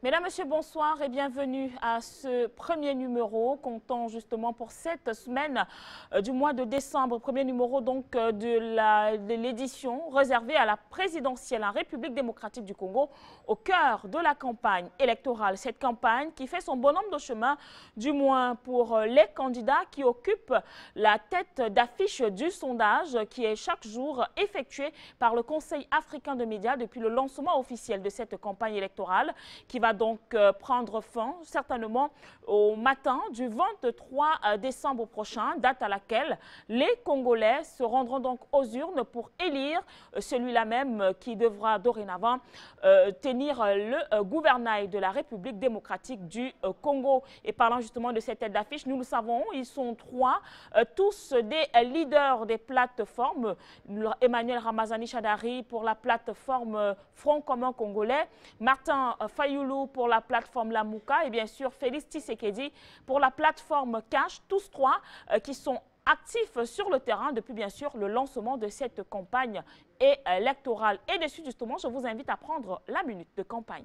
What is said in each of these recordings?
Mesdames, Messieurs, bonsoir et bienvenue à ce premier numéro comptant justement pour cette semaine du mois de décembre. Premier numéro donc de l'édition réservée à la présidentielle en République démocratique du Congo au cœur de la campagne électorale. Cette campagne qui fait son bonhomme de chemin, du moins pour les candidats qui occupent la tête d'affiche du sondage qui est chaque jour effectué par le Conseil africain de médias depuis le lancement officiel de cette campagne électorale qui va donc prendre fin certainement au matin du 23 décembre prochain, date à laquelle les Congolais se rendront donc aux urnes pour élire celui-là même qui devra dorénavant tenir le gouvernail de la République démocratique du Congo. Et parlant justement de cette tête d'affiche, nous le savons, ils sont trois, tous des leaders des plateformes. Emmanuel Ramazani Shadari pour la plateforme Front commun congolais, Martin Fayoulou pour la plateforme Lamouka et bien sûr Félix Tshisekedi pour la plateforme Cash, tous trois qui sont actifs sur le terrain depuis bien sûr le lancement de cette campagne électorale. Et dessus justement, je vous invite à prendre la minute de campagne.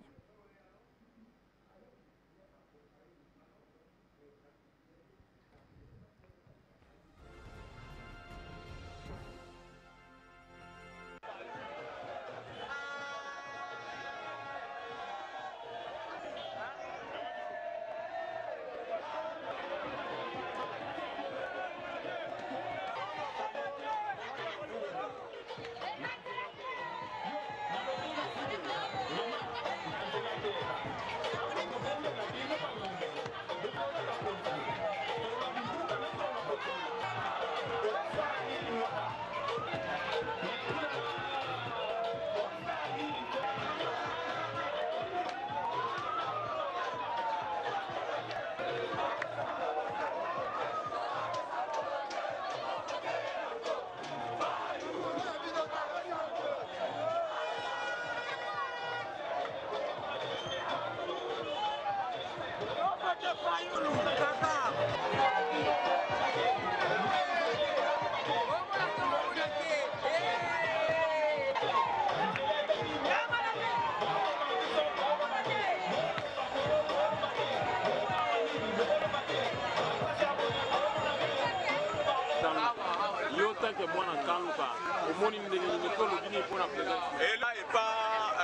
Et là, et pas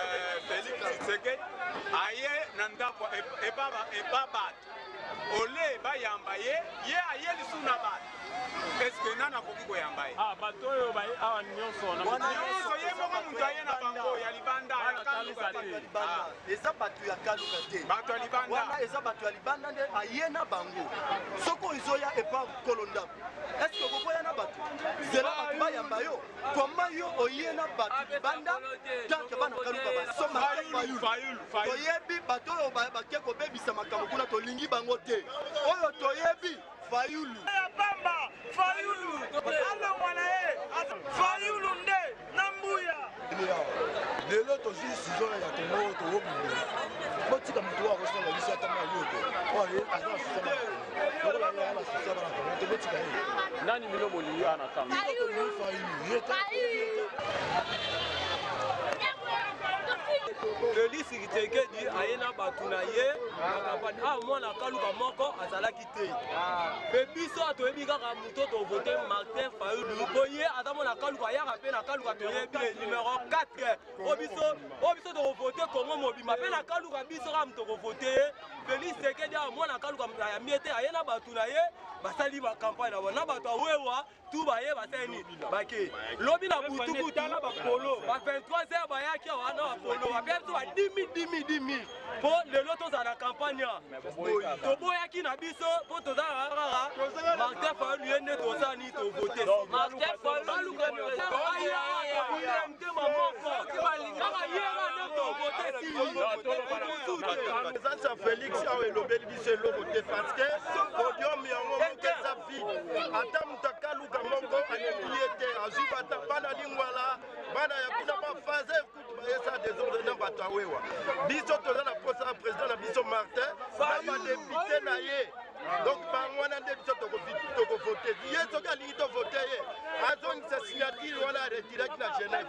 Félix Tshisekedi, aye nandako et pas bat. Olé ba yambaye, ye aye lisuna bat. Est-ce que nana koki yambaye? Ah, batoyo ba awa nyonso na. Nyonso ye moko mutu aye na bango ya libanda ya kaluka te. Eza batu ya kaluka te. Batu ya libanda. Wana eza batu ya libanda nde aye na bango. Soko izoya epa kolonda. Est-ce que vous voyez na batu? Zela batu ba yamba yo. Comment yo oye na batu libanda? Tant que bana kaluka ba soma Fayulu. Toyebi bato yo ba keko bebisa makambo kuna to lingi bango te. Oyo toyebi Fayulu. Bamba Fayulu. Alo mwana e. Fayulu nde nambuya. Lelo tozi sizo ya Kongo to wobu. Botika mtu wa kosa la lisa kama yote. Oye azana sisana. Ola ya la sisana na Kongo to botika hiyo. Nani milomo liya na kama. Félix Tshisekedi ayena batu na ye akampani mwana kaluka moko azalaki te mpe biso toyebi kaka moto tovote Martin Fayoulou boye ata mwana kaluka ayaka mpe na kaluka toyebi numéro 4 o biso tokovote Kongo mobimba mpe na kaluka biso kaka moto tokovote ye Félix Tshisekedi mwana kaluka ya mie te ayena batu na ye basali bakampagne na bona bato awewa tu baye basali bake lobi na butubutu ba 23h bayaki wana bapolo bapeso ba 10 000 po lelo tozala na campagne toboyaki na biso po tozala kaka Martin Fayoulou ye nde tozali tovote Martin Fayoulou Félix a elobeli biso eloko te parce que podium yango moko eza vide ata moto akaluka moko ayebi ye te azwi bana lingwala bana ya kuna bafaze kutu bayesa desordre na bato awewa biso toza na posa ya président na biso Martin na badepute na ye donc bango wana nde biso tokovote ye soki alingi tovote ye azongisa signature wana aretiraki na Genève.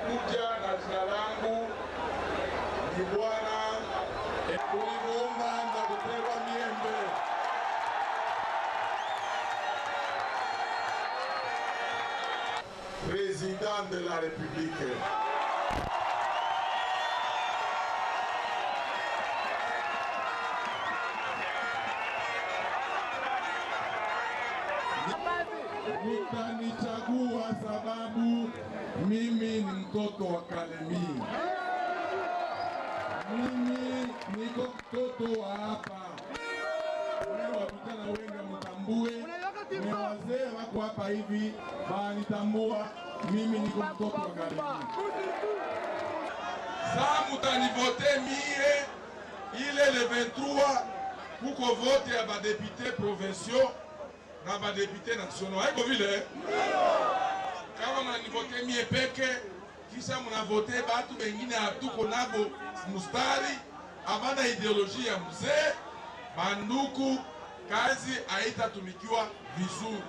nimekuja na jina langu ni Bwana Kulivumba na kupewa miembe. Président de la République. Mtanichagua sababu mimi ni mtoto wa Kalemie. Mimi niko mtoto wa hapa. Wewe vijana wengi mtambue, ni wazee wako hapa hivi banitambua mimi niko mtoto wa Kalemie. Sasa mutanivote mie ile le 23 kuko vote ya ba députés provinciaux na ba députés nationaux. Haiko vile? Kama mnanivote mie peke kisha mnavote batu bengine hatuko nabo mustari abana ideolojia ya mzee banduku, kazi haitatumikiwa vizuri.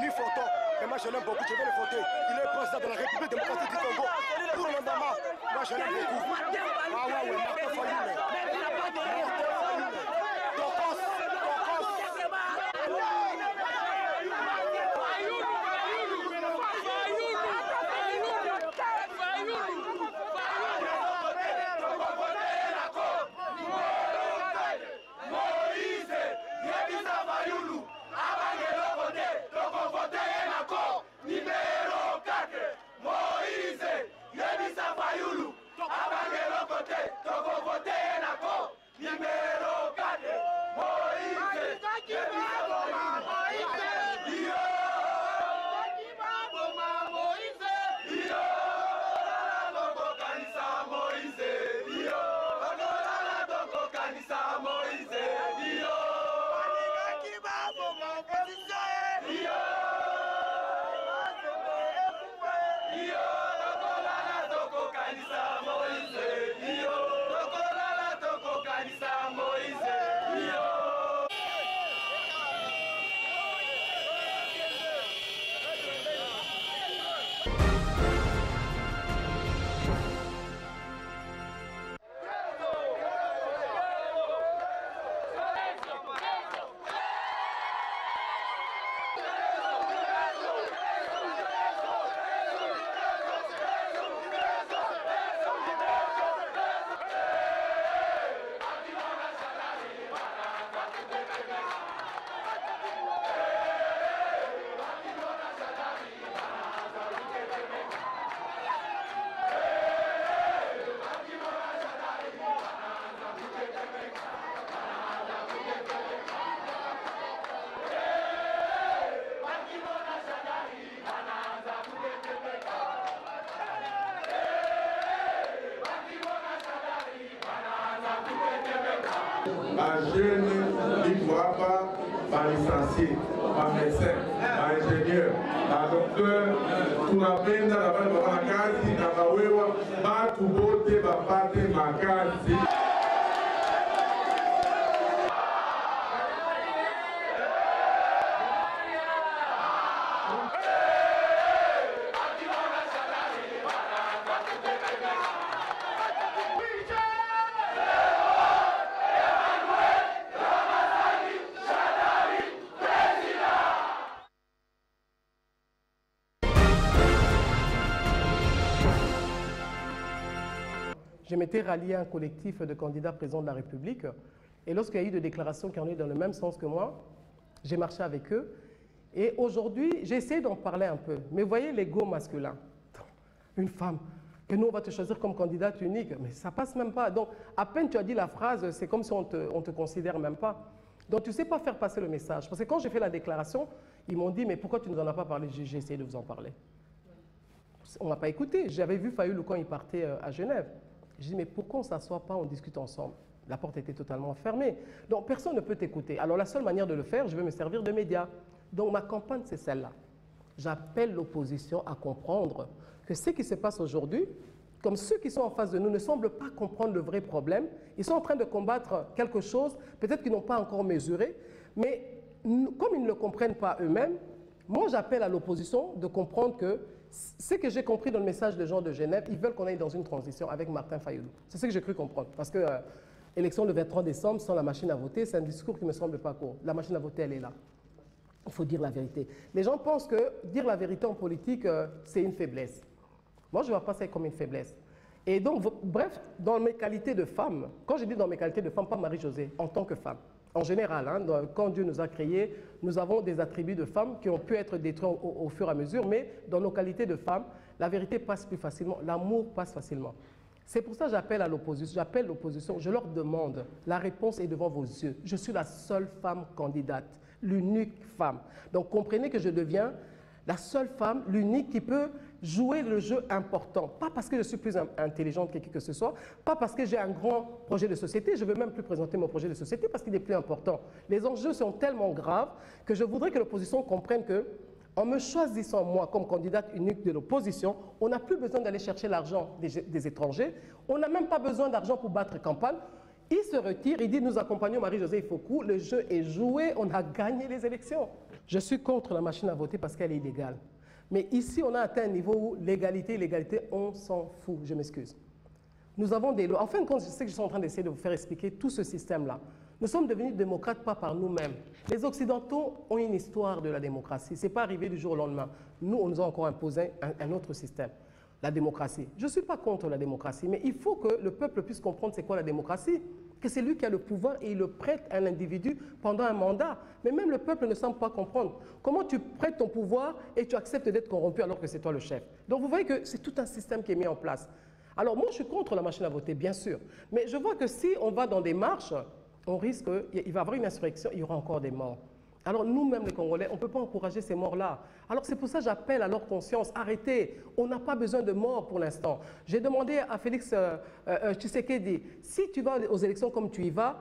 Ni photo, mais moi je l'aime beaucoup, je vais le voter. Il est président de la République démocratique du Congo. Pour le moment, moi je l'aime beaucoup. Ah ouais, ouais, Martin Fayulu. Numéro 4 jeunes qui ne voient pas licenciés, médecins, ingénieurs, docteurs, tunapenda na bale baba kazi na bawewa batu bote bapate makazi. Je m'étais rallié à un collectif de candidats présidents de la République et lorsqu'il y a eu des déclarations qui en est dans le même sens que moi, j'ai marché avec eux et aujourd'hui, j'ai essayé d'en parler un peu. Mais vous voyez l'ego masculin, une femme, que nous on va te choisir comme candidate unique, mais ça passe même pas. Donc à peine tu as dit la phrase, c'est comme si on te considère même pas. Donc tu ne sais pas faire passer le message. Parce que quand j'ai fait la déclaration, ils m'ont dit, mais pourquoi tu ne nous en as pas parlé? J'ai essayé de vous en parler. On ne m'a pas écouté. J'avais vu Fayoulou quand il partait à Genève. Je dis, mais pourquoi on ne s'assoit pas, on discute ensemble? La porte était totalement fermée. Donc, personne ne peut t'écouter. Alors, la seule manière de le faire, je vais me servir de médias. Donc, ma campagne, c'est celle-là. J'appelle l'opposition à comprendre que ce qui se passe aujourd'hui, comme ceux qui sont en face de nous ne semblent pas comprendre le vrai problème, ils sont en train de combattre quelque chose, peut-être qu'ils n'ont pas encore mesuré, mais comme ils ne le comprennent pas eux-mêmes, moi, j'appelle à l'opposition de comprendre que ce que j'ai compris dans le message des gens de Genève, ils veulent qu'on aille dans une transition avec Martin Fayoulou. C'est ce que j'ai cru comprendre. Parce que l'élection le 23 décembre sans la machine à voter, c'est un discours qui ne me semble pas court. La machine à voter, elle est là. Il faut dire la vérité. Les gens pensent que dire la vérité en politique, c'est une faiblesse. Moi, je ne vois pas ça comme une faiblesse. Et donc, bref, dans mes qualités de femme, quand je dis dans mes qualités de femme, pas Marie-Josée, en tant que femme, en général, hein, quand Dieu nous a créés, nous avons des attributs de femmes qui ont pu être détruits au fur et à mesure, mais dans nos qualités de femmes, la vérité passe plus facilement, l'amour passe facilement. C'est pour ça que j'appelle à l'opposition, j'appelle l'opposition, je leur demande, la réponse est devant vos yeux. Je suis la seule femme candidate, l'unique femme. Donc comprenez que je deviens la seule femme, l'unique qui peut jouer le jeu important. Pas parce que je suis plus intelligente que qui que ce soit, pas parce que j'ai un grand projet de société, je ne veux même plus présenter mon projet de société parce qu'il est plus important. Les enjeux sont tellement graves que je voudrais que l'opposition comprenne que, en me choisissant moi comme candidate unique de l'opposition, on n'a plus besoin d'aller chercher l'argent des étrangers, on n'a même pas besoin d'argent pour battre campagne. Il se retire, il dit nous accompagnons Marie-Josée Ifokou, le jeu est joué, on a gagné les élections. Je suis contre la machine à voter parce qu'elle est illégale. Mais ici, on a atteint un niveau où l'égalité, on s'en fout, je m'excuse. Nous avons des lois. En fin de compte, je sais que je suis en train d'essayer de vous faire expliquer tout ce système-là. Nous sommes devenus démocrates pas par nous-mêmes. Les Occidentaux ont une histoire de la démocratie. Ce n'est pas arrivé du jour au lendemain. Nous, on nous a encore imposé un autre système, la démocratie. Je ne suis pas contre la démocratie, mais il faut que le peuple puisse comprendre c'est quoi la démocratie. Que c'est lui qui a le pouvoir et il le prête à un individu pendant un mandat. Mais même le peuple ne semble pas comprendre. Comment tu prêtes ton pouvoir et tu acceptes d'être corrompu alors que c'est toi le chef? Donc vous voyez que c'est tout un système qui est mis en place. Alors moi je suis contre la machine à voter, bien sûr. Mais je vois que si on va dans des marches, on risque, il va y avoir une insurrection, il y aura encore des morts. Alors nous-mêmes les Congolais, on ne peut pas encourager ces morts-là. Alors c'est pour ça que j'appelle à leur conscience, arrêtez, on n'a pas besoin de morts pour l'instant. J'ai demandé à Félix Tshisekedi, si tu vas aux élections comme tu y vas,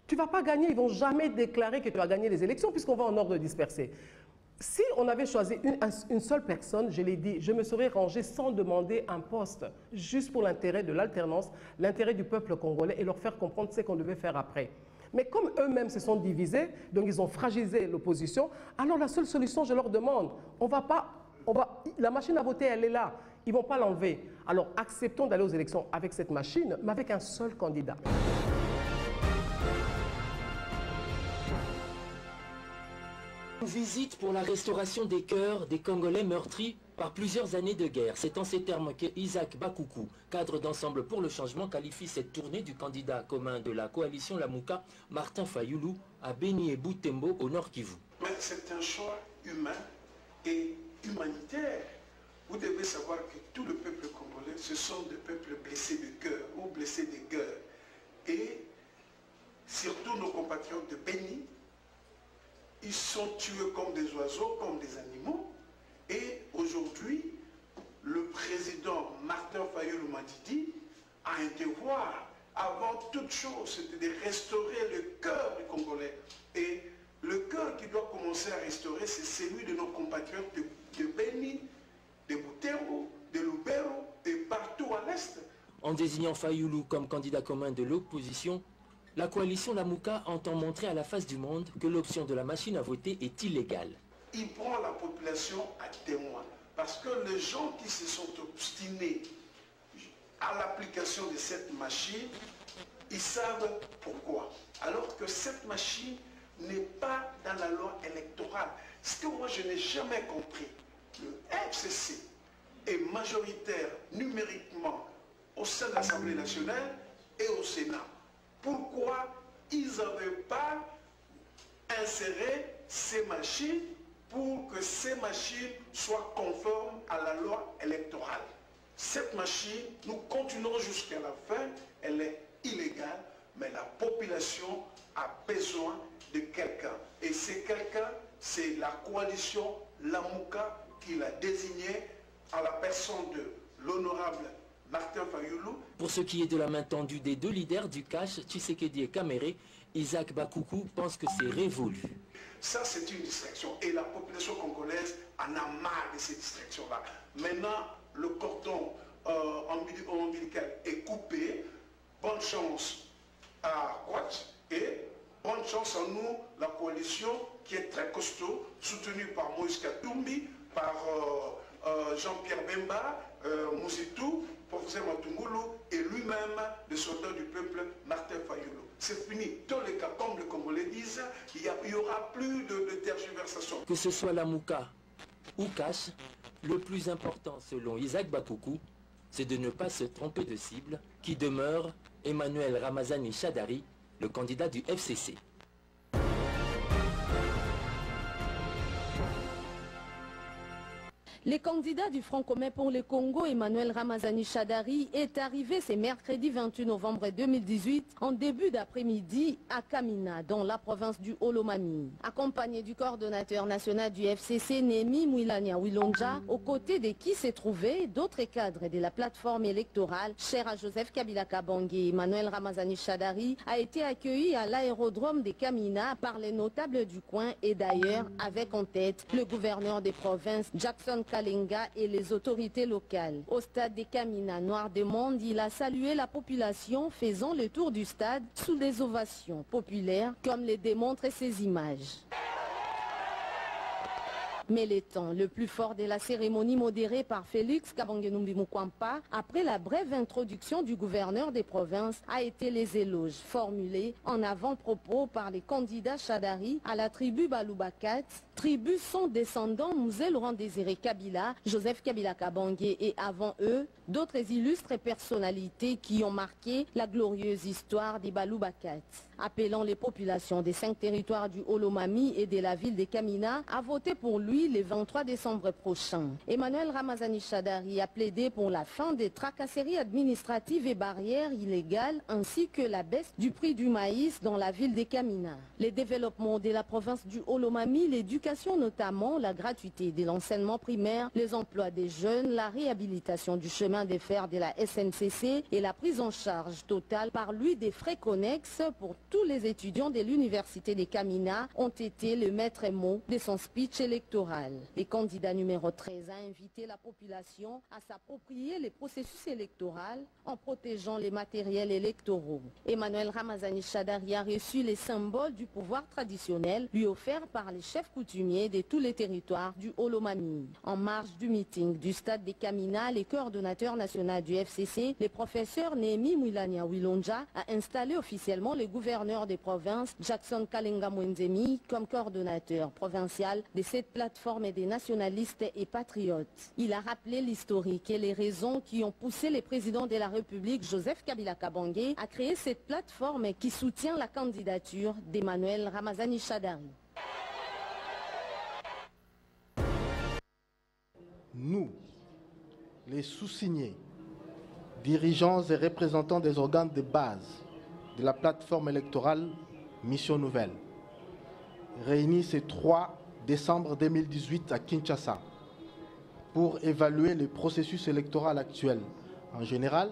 tu ne vas pas gagner, ils ne vont jamais déclarer que tu vas gagner les élections puisqu'on va en ordre dispersé. Si on avait choisi une seule personne, je l'ai dit, je me serais rangé sans demander un poste, juste pour l'intérêt de l'alternance, l'intérêt du peuple congolais et leur faire comprendre ce qu'on devait faire après. Mais comme eux-mêmes se sont divisés, donc ils ont fragilisé l'opposition, alors la seule solution, je leur demande, la machine à voter, elle est là, ils ne vont pas l'enlever. Alors acceptons d'aller aux élections avec cette machine, mais avec un seul candidat. Une visite pour la restauration des cœurs des Congolais meurtris par plusieurs années de guerre. C'est en ces termes que Isaac Bakoukou, cadre d'Ensemble pour le changement, qualifie cette tournée du candidat commun de la coalition Lamouka, Martin Fayoulou, à Beni et Butembo, au Nord Kivu. Mais c'est un choix humain et humanitaire. Vous devez savoir que tout le peuple congolais, ce sont des peuples blessés de cœur ou blessés de guerre. Et surtout nos compatriotes de Beni, ils sont tués comme des oiseaux, comme des animaux. Et aujourd'hui, le président Martin Fayoulou Matidi a un devoir avant toute chose, c'était de restaurer le cœur du Congolais. Et le cœur qui doit commencer à restaurer, c'est celui de nos compatriotes de Beni, de Butembo, de Lubero et partout à l'Est. En désignant Fayulu comme candidat commun de l'opposition, la coalition Lamuka entend montrer à la face du monde que l'option de la machine à voter est illégale. Il prend la population à témoin. Parce que les gens qui se sont obstinés à l'application de cette machine, ils savent pourquoi. Alors que cette machine n'est pas dans la loi électorale. Ce que moi je n'ai jamais compris, le FCC est majoritaire numériquement au sein de l'Assemblée nationale et au Sénat. Pourquoi ils n'avaient pas inséré ces machines pour que ces machines soient conformes à la loi électorale? Cette machine, nous continuerons jusqu'à la fin, elle est illégale, mais la population a besoin de quelqu'un. Et c'est quelqu'un, c'est la coalition Lamuka qui l'a désigné à la personne de l'honorable Martin Fayulu. Pour ce qui est de la main tendue des deux leaders du Cash, Tshisekedi et Kamere, Isaac Bakoukou pense que c'est révolu. Ça, c'est une distraction. Et la population congolaise en a marre de ces distractions-là. Maintenant, le cordon ombilical est coupé. Bonne chance à Quatch et bonne chance à nous, la coalition qui est très costaud, soutenue par Moïse Katumbi, par Jean-Pierre Bemba, Moussitou, professeur Matungulu et lui-même, le soldat du peuple, Martin Fayulu. C'est fini. Dans les cas, comme les Congolais disent, il n'y aura plus de tergiversation. Que ce soit Lamuka ou Cash, le plus important, selon Isaac Bakoukou, c'est de ne pas se tromper de cible, qui demeure Emmanuel Ramazani Shadari, le candidat du FCC. Le candidat du Front commun pour le Congo, Emmanuel Ramazani Shadari, est arrivé ce mercredi 28 novembre 2018 en début d'après-midi à Kamina, dans la province du Olomami. Accompagné du coordonnateur national du FCC, Némi Mwilania Wilonja, aux côtés de qui se trouvaient d'autres cadres de la plateforme électorale, cher à Joseph Kabila Kabange. Emmanuel Ramazani Shadari a été accueilli à l'aérodrome de Kamina par les notables du coin et d'ailleurs avec en tête le gouverneur des provinces, Jackson Kalenga, et les autorités locales. Au stade de Kamina, noir de monde, il a salué la population faisant le tour du stade sous des ovations populaires comme le démontrent ces images. Mais le temps le plus fort de la cérémonie modérée par Félix Kabange-Numbi Mukwampa, après la brève introduction du gouverneur des provinces, a été les éloges formulés en avant-propos par les candidats Shadari à la tribu Baloubakat, tribu sans descendants Mouzé Laurent Désiré Kabila, Joseph Kabila Kabange et avant eux, d'autres illustres personnalités qui ont marqué la glorieuse histoire des Baloubakat. Appelant les populations des 5 territoires du Olomami et de la ville de Kamina à voter pour lui le 23 décembre prochain. Emmanuel Ramazani Shadari a plaidé pour la fin des tracasseries administratives et barrières illégales ainsi que la baisse du prix du maïs dans la ville de Kamina. Les développements de la province du Olomami, l'éducation notamment, la gratuité de l'enseignement primaire, les emplois des jeunes, la réhabilitation du chemin de fer de la SNCC et la prise en charge totale par lui des frais connexes pour tous les étudiants de l'université de Kamina ont été le maître mot de son speech électoral. Le candidat numéro 13 a invité la population à s'approprier les processus électoraux en protégeant les matériels électoraux. Emmanuel Ramazani Shadari a reçu les symboles du pouvoir traditionnel lui offerts par les chefs coutumiers de tous les territoires du Olomami. En marge du meeting du stade de Kamina, le coordonnateur national du FCC, le professeur Némi Mwilania Wilonja, a installé officiellement le gouverneur des provinces, Jackson Kalenga Mwenzemi, comme coordonnateur provincial de cette plateforme des nationalistes et patriotes. Il a rappelé l'historique et les raisons qui ont poussé le président de la République, Joseph Kabila Kabange, à créer cette plateforme qui soutient la candidature d'Emmanuel Ramazani Shadari. Nous, les sous-signés, dirigeants et représentants des organes de base de la plateforme électorale Mission Nouvelle, réunis ce 3 décembre 2018 à Kinshasa pour évaluer le processus électoral actuel en général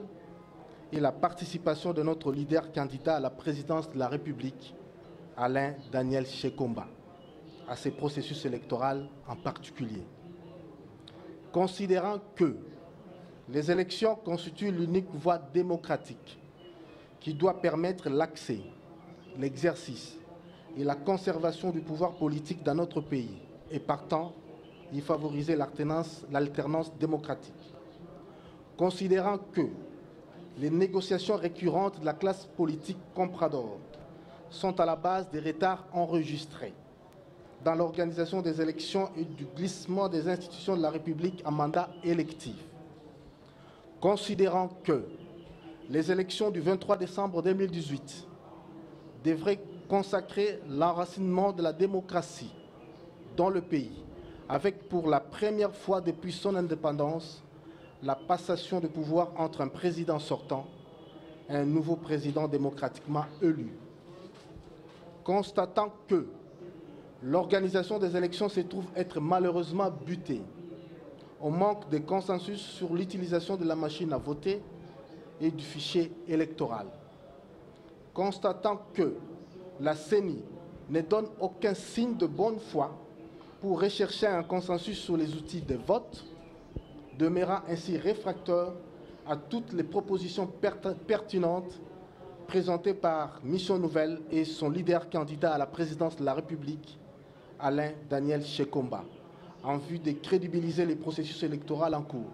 et la participation de notre leader candidat à la présidence de la République, Alain Daniel Shekomba, à ces processus électoraux en particulier. Considérant que les élections constituent l'unique voie démocratique qui doit permettre l'accès, l'exercice et la conservation du pouvoir politique dans notre pays et partant y favoriser l'alternance démocratique. Considérant que les négociations récurrentes de la classe politique comprador sont à la base des retards enregistrés dans l'organisation des élections et du glissement des institutions de la République en mandat électif. Considérant que les élections du 23 décembre 2018 devraient consacrer l'enracinement de la démocratie dans le pays, avec pour la première fois depuis son indépendance la passation de pouvoir entre un président sortant et un nouveau président démocratiquement élu. Constatant que l'organisation des élections se trouve être malheureusement butée au manque de consensus sur l'utilisation de la machine à voter et du fichier électoral. Constatant que la CENI ne donne aucun signe de bonne foi pour rechercher un consensus sur les outils de vote, demeurant ainsi réfractaire à toutes les propositions pertinentes présentées par Mission Nouvelle et son leader candidat à la présidence de la République, Alain Daniel Shekomba, en vue de crédibiliser les processus électoraux en cours.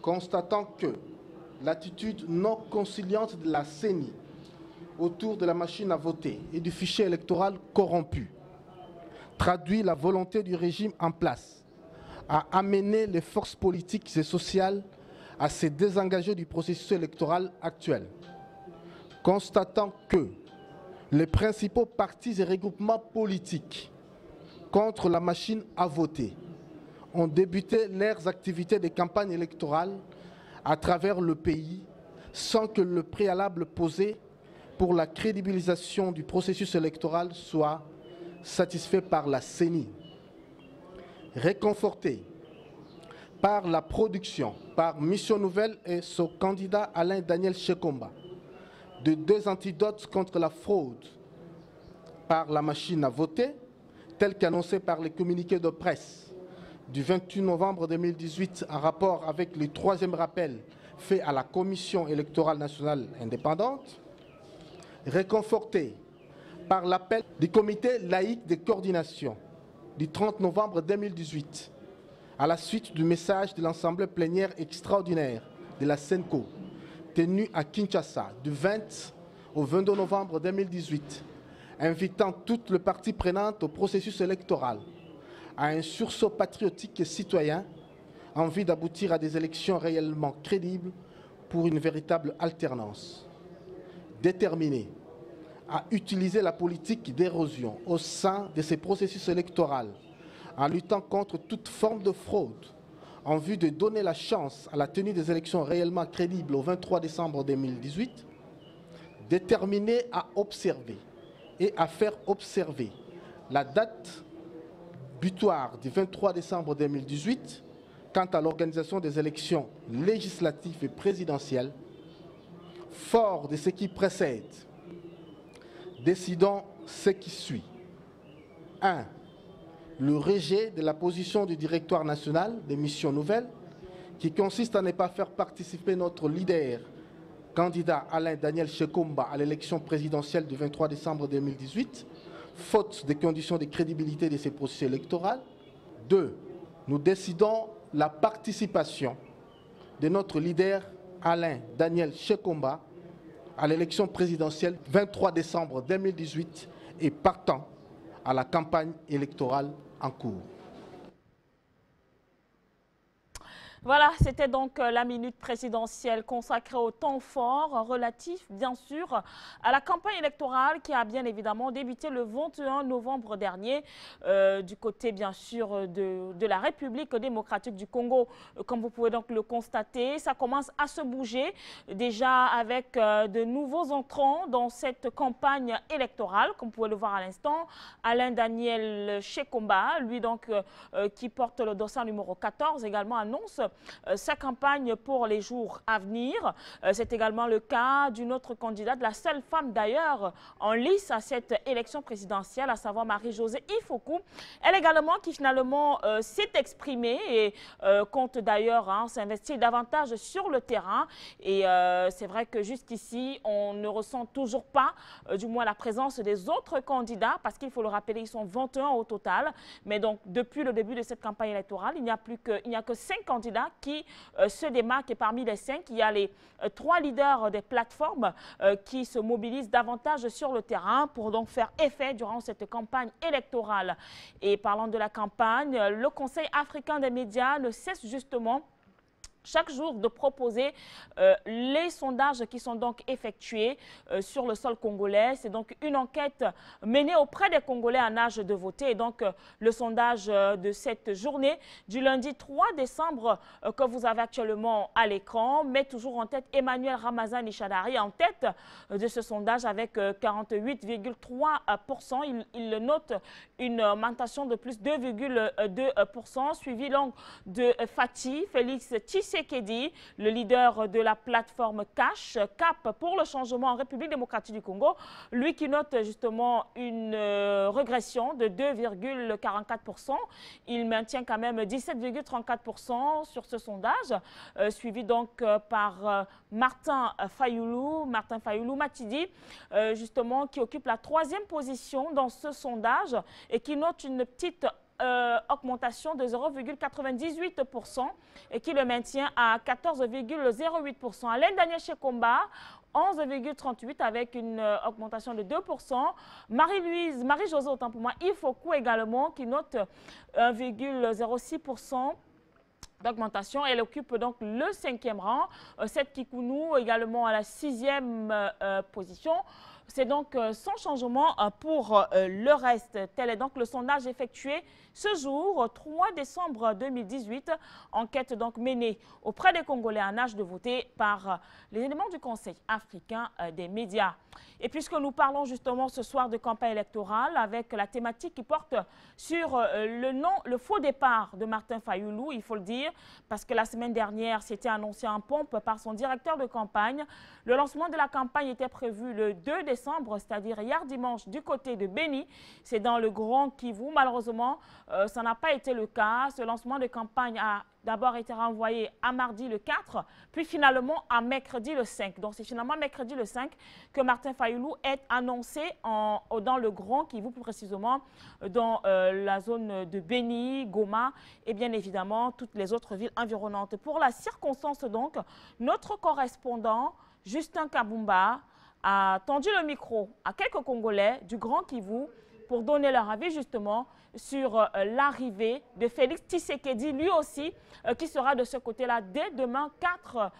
Constatant que l'attitude non conciliante de la CENI autour de la machine à voter et du fichier électoral corrompu traduit la volonté du régime en place à amener les forces politiques et sociales à se désengager du processus électoral actuel. Constatant que les principaux partis et regroupements politiques contre la machine à voter ont débuté leurs activités de campagne électorale à travers le pays sans que le préalable posé pour la crédibilisation du processus électoral soit satisfait par la CENI. Réconforté par la production, par Mission Nouvelle et son candidat Alain Daniel Shekomba, de deux antidotes contre la fraude par la machine à voter, tel qu'annoncé par les communiqués de presse du 28 novembre 2018 en rapport avec le troisième rappel fait à la Commission électorale nationale indépendante, réconforté par l'appel du comité laïque de coordination du 30 novembre 2018, à la suite du message de l'Assemblée plénière extraordinaire de la SENCO, tenue à Kinshasa du 20 au 22 novembre 2018, invitant toutes les parties prenantes au processus électoral à un sursaut patriotique et citoyen en vue d'aboutir à des élections réellement crédibles pour une véritable alternance. Déterminé à utiliser la politique d'érosion au sein de ces processus électoraux en luttant contre toute forme de fraude en vue de donner la chance à la tenue des élections réellement crédibles au 23 décembre 2018, déterminé à observer et à faire observer la date butoir du 23 décembre 2018 quant à l'organisation des élections législatives et présidentielles, fort de ce qui précède, décidons ce qui suit. 1. Le rejet de la position du directoire national des missions nouvelles qui consiste à ne pas faire participer notre leader, candidat Alain Daniel Shekomba à l'élection présidentielle du 23 décembre 2018, faute des conditions de crédibilité de ces processus électoraux. 2. Nous décidons la participation de notre leader Alain Daniel Shekomba à l'élection présidentielle 23 décembre 2018 et partant à la campagne électorale en cours. Voilà, c'était donc la minute présidentielle consacrée au temps fort relatif, bien sûr, à la campagne électorale qui a bien évidemment débuté le 21 novembre dernier du côté, bien sûr, de la République démocratique du Congo. Comme vous pouvez donc le constater, ça commence à se bouger déjà avec de nouveaux entrants dans cette campagne électorale, comme vous pouvez le voir à l'instant. Alain Daniel Shekomba, lui donc qui porte le dossier numéro 14, également annonce sa campagne pour les jours à venir. C'est également le cas d'une autre candidate, la seule femme d'ailleurs en lice à cette élection présidentielle, à savoir Marie-Josée Ifoku. Elle également qui finalement s'est exprimée et compte d'ailleurs s'investir davantage sur le terrain. Et c'est vrai que jusqu'ici, on ne ressent toujours pas, du moins la présence des autres candidats, parce qu'il faut le rappeler, ils sont 21 au total. Mais donc, depuis le début de cette campagne électorale, il n'y a que 5 candidats qui se démarquent. Et parmi les 5, il y a les 3 leaders des plateformes qui se mobilisent davantage sur le terrain pour donc faire effet durant cette campagne électorale. Et parlant de la campagne, le Conseil africain des médias ne cesse justement chaque jour de proposer les sondages qui sont donc effectués sur le sol congolais. C'est donc une enquête menée auprès des Congolais en âge de voter. Et donc le sondage de cette journée du lundi 3 décembre que vous avez actuellement à l'écran met toujours en tête Emmanuel Ramazani Shadari en tête de ce sondage avec 48,3%. Il note une augmentation de plus 2,2%, suivi donc de Fati Félix Tshisekedi, le leader de la plateforme Cash, Cap pour le changement en République démocratique du Congo, lui qui note justement une régression de 2,44%. Il maintient quand même 17,34% sur ce sondage, suivi donc par Martin Fayoulou Matidi, justement qui occupe la 3e position dans ce sondage et qui note une petite augmentation de 0,98% et qui le maintient à 14,08%. Alain Daniel Chekomba, 11,38% avec une augmentation de 2%. Marie-Josée, autant pour moi, Ifoku également qui note 1,06% d'augmentation. Elle occupe donc le 5e rang. Seth Kikounou également à la 6e position. C'est donc sans changement pour le reste. Tel est donc le sondage effectué ce jour, 3 décembre 2018. Enquête donc menée auprès des Congolais en âge de voter par les éléments du Conseil africain des médias. Et puisque nous parlons justement ce soir de campagne électorale avec la thématique qui porte sur le faux départ de Martin Fayoulou, il faut le dire, parce que la semaine dernière, c'était annoncé en pompe par son directeur de campagne. Le lancement de la campagne était prévu le 2 décembre, c'est-à-dire hier dimanche du côté de Béni. C'est dans le Grand Kivu. Malheureusement, ça n'a pas été le cas. Ce lancement de campagne a d'abord été renvoyé à mardi le 4, puis finalement à mercredi le 5. Donc c'est finalement mercredi le 5 que Martin Fayoulou est annoncé dans le Grand Kivu, plus précisément dans la zone de Béni, Goma et bien évidemment toutes les autres villes environnantes. Pour la circonstance donc, notre correspondant Justin Kabumba a tendu le micro à quelques Congolais du Grand Kivu pour donner leur avis justement sur l'arrivée de Félix Tshisekedi, lui aussi, qui sera de ce côté-là dès demain 4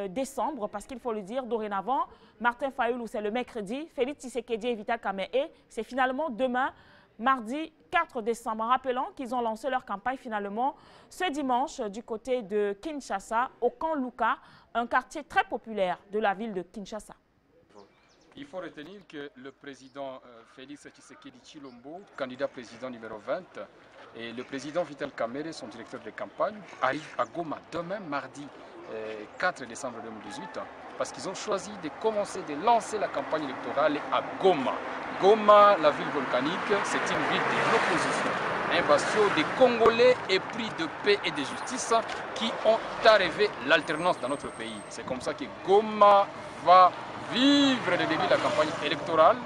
décembre, parce qu'il faut le dire, dorénavant, Martin Fayoulou, c'est le mercredi, Félix Tshisekedi et Vital Kamerhe, c'est finalement demain, mardi 4 décembre. Rappelant qu'ils ont lancé leur campagne finalement ce dimanche du côté de Kinshasa, au camp Luka, un quartier très populaire de la ville de Kinshasa. Il faut retenir que le président Félix Tshisekedi Tshilombo, candidat président numéro 20, et le président Vital Kamerhe, son directeur de campagne, arrivent à Goma demain, mardi 4 décembre 2018, parce qu'ils ont choisi de commencer, de lancer la campagne électorale à Goma. Goma, la ville volcanique, c'est une ville de l'opposition, un bastion des Congolais épris de paix et de justice qui ont arrivé l'alternance dans notre pays. C'est comme ça que Goma va vivre le début de la campagne électorale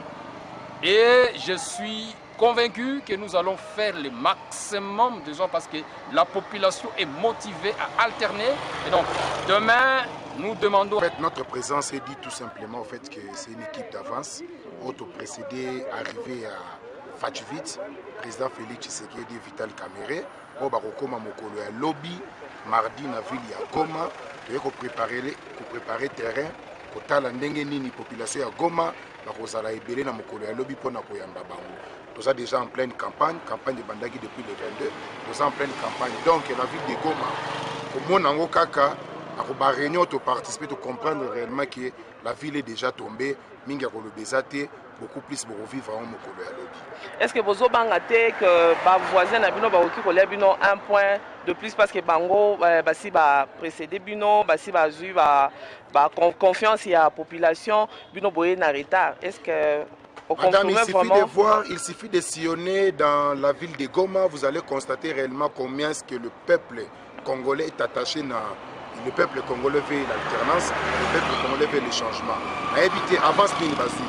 et je suis convaincu que nous allons faire le maximum de gens parce que la population est motivée à alterner. Et donc demain, nous demandons... En fait, notre présence est dit tout simplement au fait que c'est une équipe d'avance. Auto-précédé, arrivé à Fatchvit, président Félix Tshisekedi Vital Kamerhe, au Barokoma Mokolo à lobby, mardi na ville ya Goma, pour préparer terrain. Kotala ndenge nini population ya Goma bakozala ebele na mokolo ya lobi pona koyamba bango. Nous sommes déjà en pleine campagne de Bandagi depuis le 22. Nous sommes en pleine campagne. Donc la ville de Goma, comme on a kaka à réunion, tu participer, tu comprendre réellement que la ville est déjà tombée, minga ko le bezate, beaucoup plus pour vivre en mokolo ya lobi. Est-ce que vous avez que ba voisin na bino ba oki ko le bino un point de plus parce que bango basi ba précédé bino basi ba zu ba confiance ya population bino boye na retard. Est-ce que Madame, il suffit de voir, il suffit de sillonner dans la ville de Goma, vous allez constater réellement combien est-ce que le peuple congolais est attaché à le peuple congolais veut l'alternance, le peuple congolais veut le changement. À éviter, avance Basi.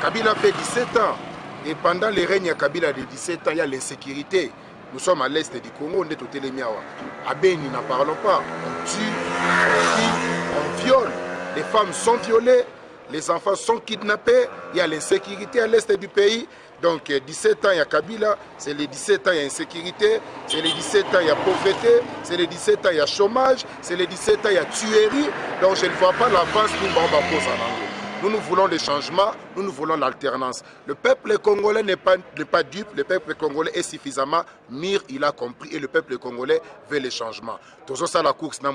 Kabila fait 17 ans. Et pendant le règne de Kabila de 17 ans, il y a l'insécurité. Nous sommes à l'est du Congo, on est au Télémiawa. À Beni, n'en parlons pas. On tue, on viole. Les femmes sont violées, les enfants sont kidnappés. Il y a l'insécurité à l'est du pays. Donc 17 ans, il y a Kabila, c'est les 17 ans, il y a insécurité, c'est les 17 ans, il y a pauvreté, c'est les 17 ans, il y a chômage, c'est les 17 ans, il y a tuerie. Donc je ne vois pas l'avance nous cause en anglais. Nous, nous voulons le changement, nous voulons l'alternance. Le peuple congolais n'est pas dupe, le peuple congolais est suffisamment mûr, il a compris, et le peuple congolais veut le changement. Tout ça, la course n'a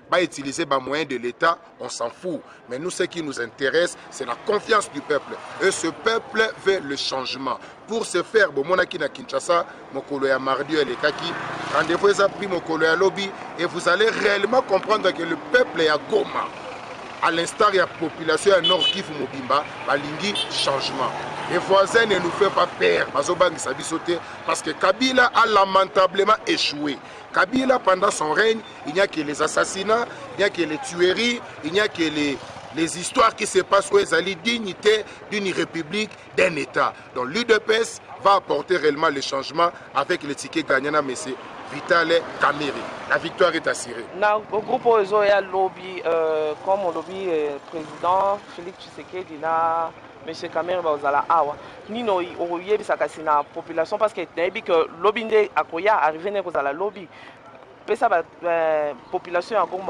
pas utiliser les moyens de l'État, on s'en fout. Mais nous, ce qui nous intéresse, c'est la confiance du peuple. Et ce peuple veut le changement. Pour ce faire, Monaki na Kinshasa, Mokolo ya Mardi et les Kaki, rendez-vous à pris Mokolo ya Lobby, et vous allez réellement comprendre que le peuple est à Goma. À l'instar de la population à Nord Kivu Mobimba, balingi changement. Les voisins ne nous font pas peur, parce que Kabila a lamentablement échoué. Kabila, pendant son règne, il n'y a que les assassinats, il n'y a que les tueries, il n'y a que les histoires qui se passent où ils ont la dignité d'une république, d'un État. Donc l'UDPS va apporter réellement le changement avec le ticket gagnant à M. Vital Kamerhe. La victoire est assurée. Au groupe Ozo, il y a lobby, comme le lobby président Félix Tshisekedi, M. Kamerhe Baozala Awa. Nino, il y a la population parce que le lobby est arrivé à la lobby. La population a comme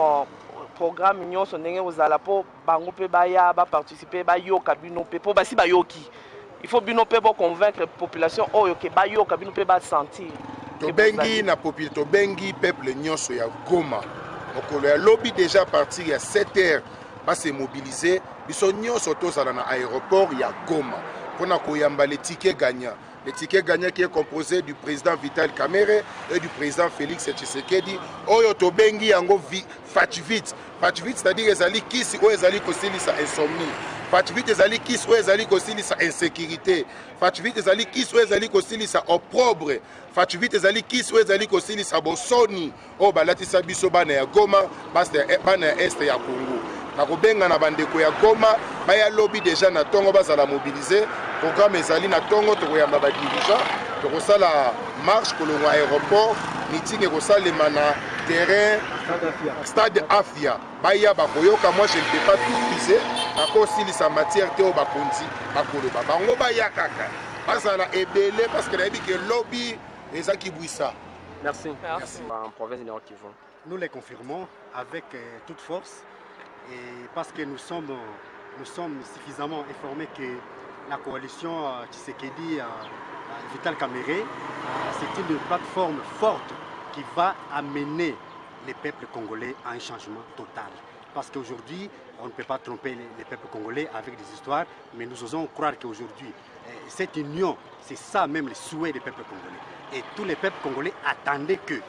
programme union sondenge ozala po bango pe baya ba participer ba yoka bino pe po basi ba yoki. Il faut bino pe bo convaincre la population oyo ke ba yoka bino pe ba sentir. Tobengi na population tobengi peuple nyonso ya Goma. Mokolo ya lobby déjà partir ya 7h ba se mobiliser biso nyonso tozala na aéroport ya Goma. Pona koyamba les tickets gagnants. Le ticket gagnant qui est composé du président Vital Kamerhe et du président Félix Tshisekedi. Oyo tobengi yango Fatuvit. Fatuvit c'est-à-dire ezali kisi o ezali kosilisa insomnie. Fatuvit ezali kisi o ezali kosilisa insécurité. Fatuvit ezali kisi o ezali kosilisa opprobre. Fatuvit ezali kisi o ezali kosilisa bosoni. O balatisa biso bana ya Goma, bana ya Est ya Congo. Nakobenga na bandeko ya Goma, baya lobby déjà na tongo bazala mobiliser. Programme ezali na tongo tokoyamba ba dirigeant, tokosala marche kolongo aéroport, meeting ekosalema na terrain stade Afia. Baya bakoyoka, moi je ne peux pas tout viser. Bakosilisa matière te o bakonzi bakoloba. Bango baya kaka. Bazala ebele parce que nayebi ke lobby ezaki bwisa. Merci. En province de Nord Kivu. Nous les confirmons avec toute force. Et parce que nous sommes suffisamment informés que la coalition Tshisekedi Vital Kamerhe, c'est une plateforme forte qui va amener les peuples congolais à un changement total. Parce qu'aujourd'hui, on ne peut pas tromper les peuples congolais avec des histoires, mais nous osons croire qu'aujourd'hui, cette union, c'est ça même le souhait des peuples congolais. Et tous les peuples congolais attendaient que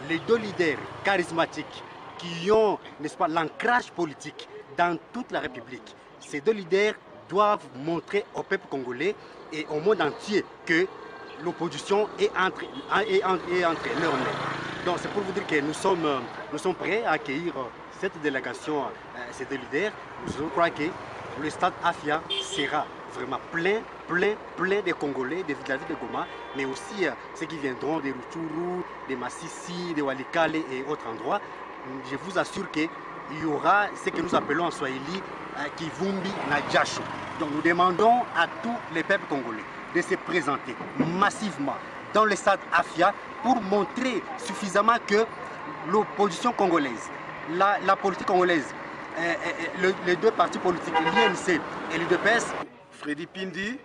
les deux leaders charismatiques qui ont, n'est-ce pas, l'ancrage politique dans toute la République. Ces deux leaders doivent montrer au peuple congolais et au monde entier que l'opposition est entre leurs mains. Donc c'est pour vous dire que nous sommes prêts à accueillir cette délégation, ces deux leaders. Nous croyons que le stade Afia sera vraiment plein de Congolais, des villages de Goma, mais aussi ceux qui viendront de Rutshuru, de Massissi, de Walikale et autres endroits. Je vous assure qu'il y aura ce que nous appelons en Swahili Kivumbi Najasho. Donc nous demandons à tous les peuples congolais de se présenter massivement dans le stade Afia pour montrer suffisamment que l'opposition congolaise, la politique congolaise, les deux partis politiques, l'INC et l'UDPS. Freddy Pindi,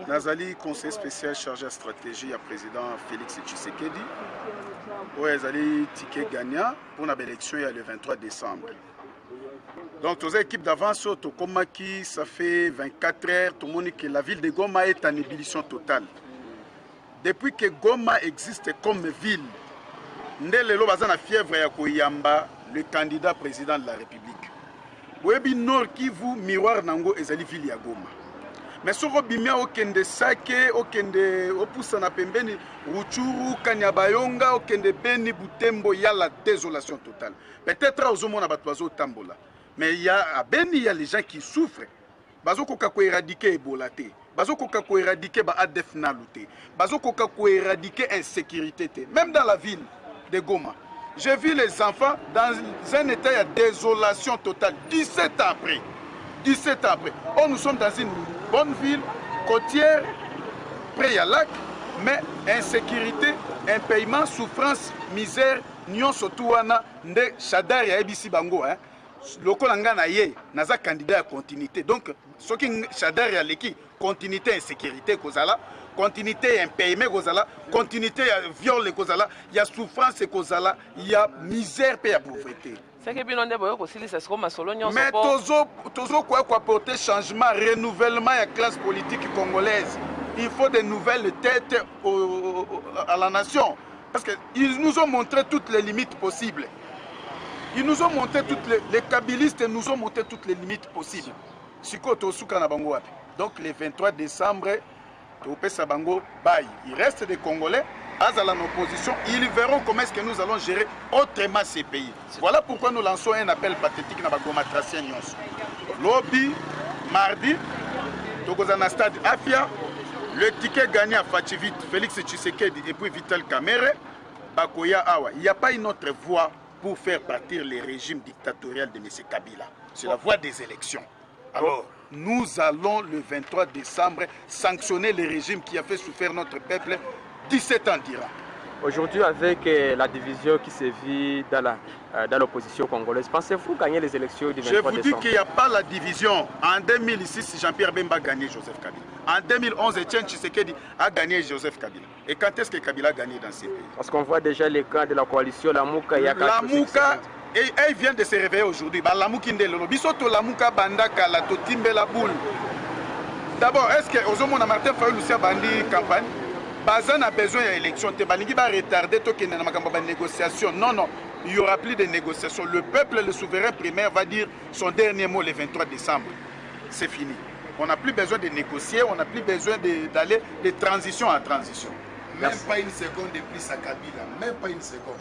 Nazali, conseiller spécial chargé de stratégie à président Félix Tshisekedi. Oui, Nazali, ticket gagnant pour l'élection le 23 décembre. Donc, aux équipes d'avance, ça fait 24 heures, tout le monde dit que la ville de Goma est en ébullition totale. Depuis que Goma existe comme ville, Ndele Bazana fièvre ya koyamba le candidat président de la République. Webi Nord Kivu miroir nango ezali ville ya Goma. Mais soko bimia okende Sake, okende opusa na pembeni Ruchuru, Kanyabayonga, okende Beni, Butembo, il y a la désolation totale. Peut-être aux hommes bato tambola. Mais il y a à Beni, il y a les gens qui souffrent. Bazoko kako éradiquer Ebola te. Bazoko kako éradiquer ba ADF naluté. Bazoko kako éradiquer insécurité te. Même dans la ville de Goma. J'ai vu les enfants dans un état de désolation totale. 17 ans après. 17 ans après. Oh, nous sommes dans une bonne ville, côtière, près à lac, mais insécurité, impayement, souffrance, misère, nyon sotuana, nde Chadar ya ebisi bango, hein. Lokolanga na ye, naza candidat à continuité. Donc, ce qui Chadar ya leki, continuité, insécurité, kozala, continuité, impayement, kozala, continuité, viol, kozala, il y a souffrance, kozala, il y a misère, et pauvreté. Mais toujours quoi apporter changement, renouvellement à la classe politique congolaise. Il faut de nouvelles têtes à la nation. Parce qu'ils nous ont montré toutes les limites possibles. Ils nous ont montré les kabylistes nous ont montré toutes les limites possibles. Donc le 23 décembre, il reste des Congolais. À l'opposition, ils verront comment est-ce que nous allons gérer autrement ces pays. Voilà pourquoi nous lançons un appel pathétique dans la Gomatracien Nyons. Lobby, mardi, Tokozana Stade Afia, le ticket gagné à Fachivit, Félix Tshisekedi et puis Vital Kamerhe, Bakoya Awa. Il n'y a pas une autre voie pour faire partir les régimes dictatoriaux de M. Kabila. C'est la voie des élections. Alors, nous allons le 23 décembre sanctionner le régime qui a fait souffrir notre peuple 17 ans d'Iran. Aujourd'hui, avec la division qui se vit dans l'opposition congolaise, pensez-vous gagner les élections du 23 décembre? Je vous dis qu'il n'y a pas la division. En 2006, Jean-Pierre Bemba a gagné Joseph Kabila. En 2011, Etienne Tshisekedi a gagné Joseph Kabila. Et quand est-ce que Kabila a gagné dans ces pays? Parce qu'on voit déjà les camps de la coalition, la Mouka, il y a la Mouka, et il vient de se réveiller aujourd'hui. La Mouka Indelo, Bisoto la Mouka Bandaka, la Totimbe la boule. D'abord, est-ce que Ozomo Martin Fayou Lucia Bandi campagne? Bazan a besoin d'élection. Balingi va retarder la négociation. Non, non, il n'y aura plus de négociations. Le peuple, le souverain primaire, va dire son dernier mot le 23 décembre. C'est fini. On n'a plus besoin de négocier, on n'a plus besoin d'aller de transition en transition. Même pas une seconde de plus à Kabila, même pas une seconde.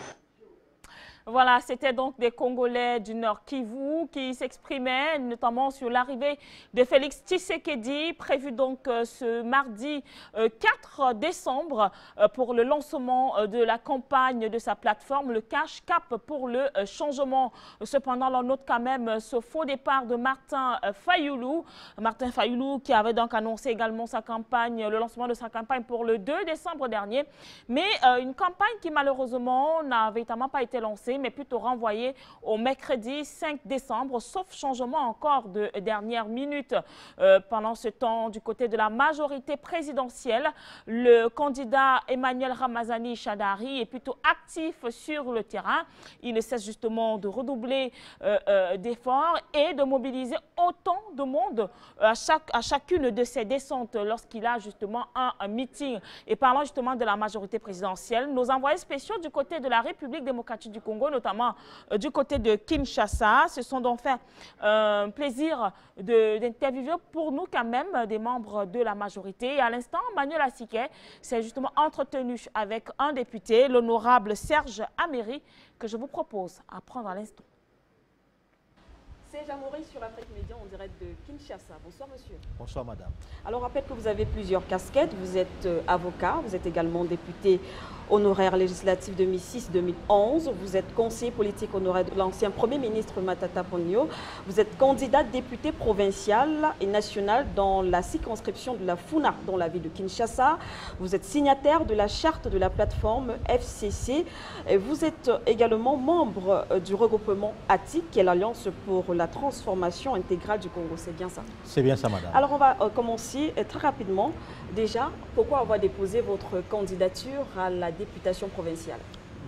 Voilà, c'était donc des Congolais du Nord Kivu qui s'exprimaient notamment sur l'arrivée de Félix Tshisekedi, prévu donc ce mardi 4 décembre pour le lancement de la campagne de sa plateforme, le Cash Cap pour le changement. Cependant, l'on note quand même ce faux départ de Martin Fayulu. Martin Fayulu qui avait donc annoncé également sa campagne, le lancement de sa campagne pour le 2 décembre dernier. Mais une campagne qui malheureusement n'a véritablement pas été lancée, mais plutôt renvoyé au mercredi 5 décembre, sauf changement encore de dernière minute. Pendant ce temps, du côté de la majorité présidentielle, le candidat Emmanuel Ramazani Shadari est plutôt actif sur le terrain. Il ne cesse justement de redoubler d'efforts et de mobiliser autant de monde à chacune de ses descentes lorsqu'il a justement un meeting. Et parlant justement de la majorité présidentielle, nos envoyés spéciaux du côté de la République démocratique du Congo, notamment du côté de Kinshasa, se sont donc fait plaisir d'interviewer pour nous quand même des membres de la majorité. Et à l'instant, Manuel Asiké s'est justement entretenu avec un député, l'honorable Serge Améry, que je vous propose à prendre à l'instant. C'est Jean-Maurice sur Afrique Média en direct de Kinshasa. Bonsoir monsieur. Bonsoir madame. Alors rappelle que vous avez plusieurs casquettes. Vous êtes avocat, vous êtes également député honoraire législatif 2006-2011. Vous êtes conseiller politique honoraire de l'ancien Premier ministre Matata Ponyo. Vous êtes candidat député provincial et national dans la circonscription de la Funa, dans la ville de Kinshasa. Vous êtes signataire de la charte de la plateforme FCC. Et vous êtes également membre du regroupement ATIC, qui est l'Alliance pour la la transformation intégrale du Congo. C'est bien ça? C'est bien ça, madame. Alors, on va commencer très rapidement. Déjà, pourquoi avoir déposé votre candidature à la députation provinciale?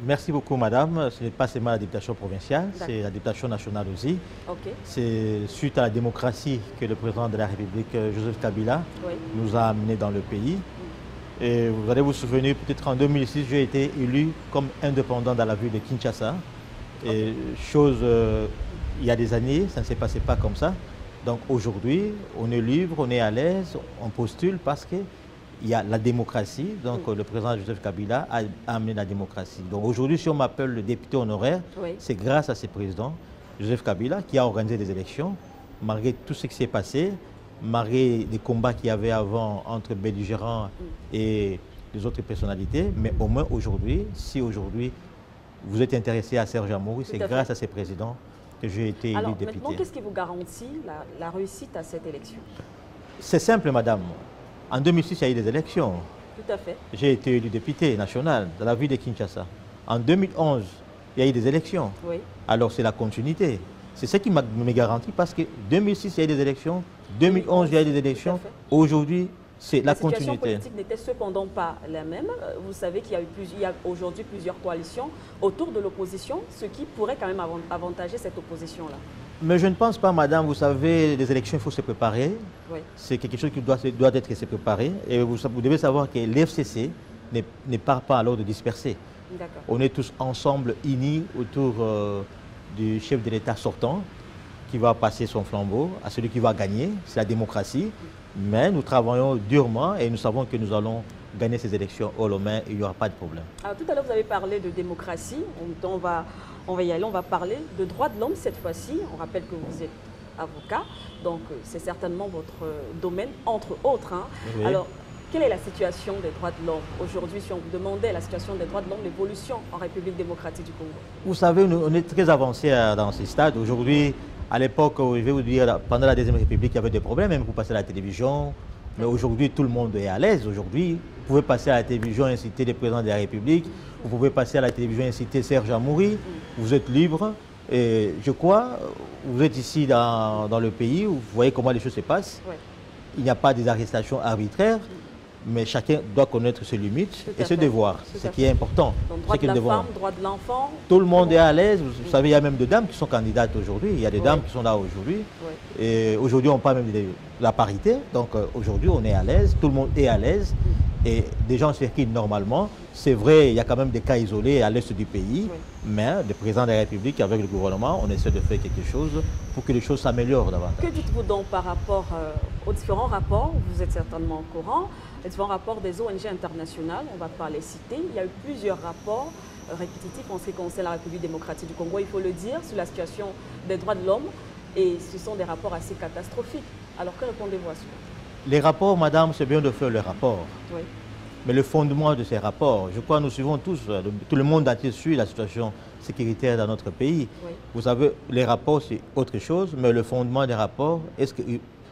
Merci beaucoup, madame. Ce n'est pas seulement la députation provinciale, c'est la députation nationale aussi. Okay. C'est suite à la démocratie que le président de la République, Joseph Kabila, nous a amenés dans le pays. Et vous allez vous souvenir, peut-être en 2006, j'ai été élu comme indépendant dans la ville de Kinshasa. Et chose, il y a des années, ça ne s'est passé pas comme ça. Donc aujourd'hui, on est libre, on est à l'aise, on postule parce que il y a la démocratie, donc le président Joseph Kabila a amené la démocratie. Donc aujourd'hui, si on m'appelle le député honoraire, c'est grâce à ce président, Joseph Kabila, qui a organisé des élections, malgré tout ce qui s'est passé, malgré les combats qu'il y avait avant entre belligérants et les autres personnalités. Mais au moins aujourd'hui, si aujourd'hui vous êtes intéressé à Serge Amouri, c'est grâce à ce président que j'ai été élu député. Alors maintenant, qu'est-ce qui vous garantit la réussite à cette élection? C'est simple, madame. En 2006, il y a eu des élections. Tout à fait. J'ai été élu député national dans la ville de Kinshasa. En 2011, il y a eu des élections. Oui. Alors c'est la continuité. C'est ce qui me garantit parce que 2006, il y a eu des élections, 2011, il y a eu des élections. Aujourd'hui, c'est la continuité. La situation politique n'était cependant pas la même. Vous savez qu'il y a aujourd'hui plusieurs coalitions autour de l'opposition, ce qui pourrait quand même avantager cette opposition-là. Mais je ne pense pas, madame, vous savez, les élections, il faut se préparer. Oui. C'est quelque chose qui doit être se préparé. Et vous devez savoir que l'FCC ne part pas alors de disperser. On est tous ensemble, unis autour du chef de l'État sortant, qui va passer son flambeau à celui qui va gagner. C'est la démocratie. Mais nous travaillons durement et nous savons que nous allons gagner ces élections haut la main et il n'y aura pas de problème. Alors, tout à l'heure, vous avez parlé de démocratie. On va y aller, on va parler de droits de l'homme cette fois-ci. On rappelle que vous êtes avocat, donc c'est certainement votre domaine, entre autres. Hein. Oui. Alors, quelle est la situation des droits de l'homme aujourd'hui? Si on vous demandait la situation des droits de l'homme, l'évolution en République démocratique du Congo? Vous savez, on est très avancé dans ces stades. Aujourd'hui, à l'époque, je vais vous dire, pendant la Deuxième République, il y avait des problèmes, même pour passer à la télévision. Mais aujourd'hui, tout le monde est à l'aise. Aujourd'hui, vous pouvez passer à la télévision et inciter le président de la République. Vous pouvez passer à la télévision et inciter Serge Amouri. Vous êtes libre. Et je crois, vous êtes ici dans le pays, vous voyez comment les choses se passent. Oui. Il n'y a pas des arrestations arbitraires, mais chacun doit connaître ses limites et ses devoirs. C'est ce qui est important. Donc, droit de la femme, droit de l'enfant. Tout le monde est à l'aise. Vous savez, il y a même des dames qui sont candidates aujourd'hui. Il y a des dames qui sont là aujourd'hui. Oui. Et aujourd'hui, on parle même de la parité. Donc aujourd'hui, on est à l'aise. Tout le monde est à l'aise. Et des gens circulent normalement. C'est vrai, il y a quand même des cas isolés à l'est du pays. Mais le président de la République, avec le gouvernement, on essaie de faire quelque chose pour que les choses s'améliorent davantage. Que dites-vous donc par rapport aux différents rapports? Vous êtes certainement au courant. Les différents rapports des ONG internationales, on ne va pas les citer. Il y a eu plusieurs rapports répétitifs en ce qui concerne la République démocratique du Congo, il faut le dire, sur la situation des droits de l'homme. Et ce sont des rapports assez catastrophiques. Alors que répondez-vous à cela? Les rapports, madame, c'est bien de faire les rapports. Oui. Mais le fondement de ces rapports, je crois que nous suivons tous, tout le monde entier suit la situation sécuritaire dans notre pays. Oui. Vous savez, les rapports, c'est autre chose, mais le fondement des rapports, est-ce que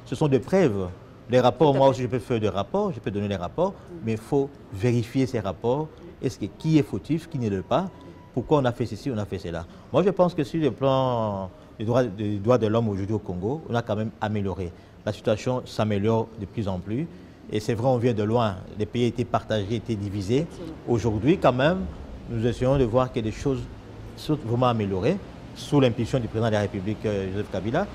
ce sont des preuves? Les rapports, moi aussi, je peux faire des rapports, je peux donner les rapports, mais il faut vérifier ces rapports. Est-ce que qui est fautif, qui ne l'est pas? Pourquoi on a fait ceci, on a fait cela? Moi, je pense que sur le plan des droits de l'homme aujourd'hui au Congo, on a quand même amélioré. La situation s'améliore de plus en plus. Et c'est vrai, on vient de loin. Les pays étaient partagés, étaient divisés. Aujourd'hui, quand même, nous essayons de voir que les choses sont vraiment améliorées sous l'impulsion du président de la République, Joseph Kabila.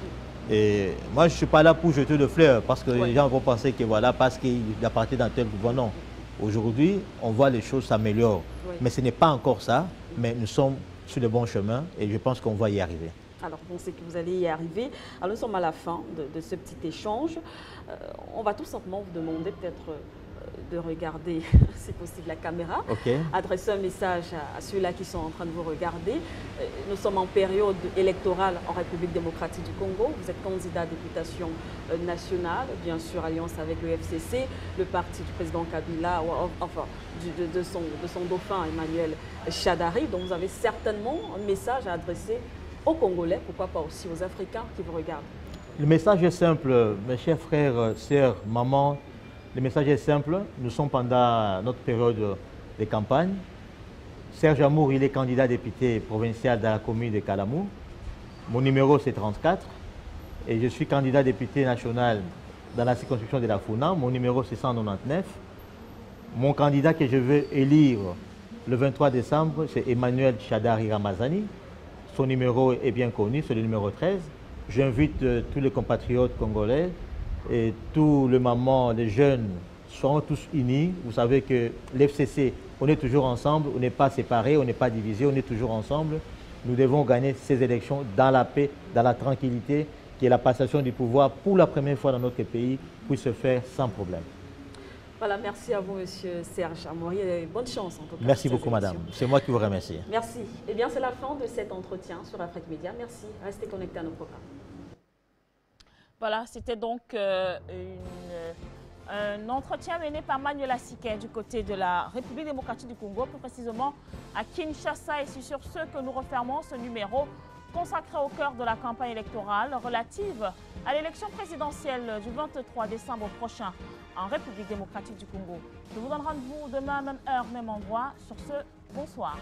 Et moi, je ne suis pas là pour jeter de fleurs parce que les gens vont penser que voilà, parce qu'il appartient dans tel gouvernement. Non. Aujourd'hui, on voit les choses s'améliorent. Mais ce n'est pas encore ça, mais nous sommes sur le bon chemin et je pense qu'on va y arriver. Alors, on sait que vous allez y arriver. Alors, nous sommes à la fin de ce petit échange. On va tout simplement vous demander peut-être de regarder, si possible, la caméra. Adresser un message à ceux-là qui sont en train de vous regarder. Nous sommes en période électorale en République démocratique du Congo. Vous êtes candidat à députation nationale, bien sûr, alliance avec le FCC, le parti du président Kabila, enfin, de son dauphin Emmanuel Shadari. Donc, vous avez certainement un message à adresser aux Congolais, pourquoi pas aussi aux Africains qui vous regardent. Le message est simple, mes chers frères, sœurs, mamans. Le message est simple. Nous sommes pendant notre période de campagne. Serge Amouri, il est candidat député provincial dans la commune de Kalamou. Mon numéro, c'est 34. et je suis candidat député national dans la circonscription de la Founa. Mon numéro c'est 199. Mon candidat que je veux élire le 23 décembre, c'est Emmanuel Chadari Ramazani. Son numéro est bien connu, c'est le numéro 13. J'invite tous les compatriotes congolais et tous les mamans, les jeunes, seront tous unis. Vous savez que l'FCC, on est toujours ensemble, on n'est pas séparés, on n'est pas divisés, on est toujours ensemble. Nous devons gagner ces élections dans la paix, dans la tranquillité, que la passation du pouvoir, pour la première fois dans notre pays, puisse se faire sans problème. Voilà, merci à vous, Monsieur Serge Amori, et bonne chance en tout cas. Merci beaucoup, madame. C'est moi qui vous remercie. Merci. Eh bien, c'est la fin de cet entretien sur Afrique Média. Merci. Restez connectés à nos programmes. Voilà, c'était donc un entretien mené par Manuela Siké du côté de la République démocratique du Congo, plus précisément à Kinshasa. Et c'est sur ce que nous refermons ce numéro consacré au cœur de la campagne électorale relative à l'élection présidentielle du 23 décembre prochain en République démocratique du Congo. Je vous donne rendez-vous demain, même heure, même endroit. Sur ce, bonsoir.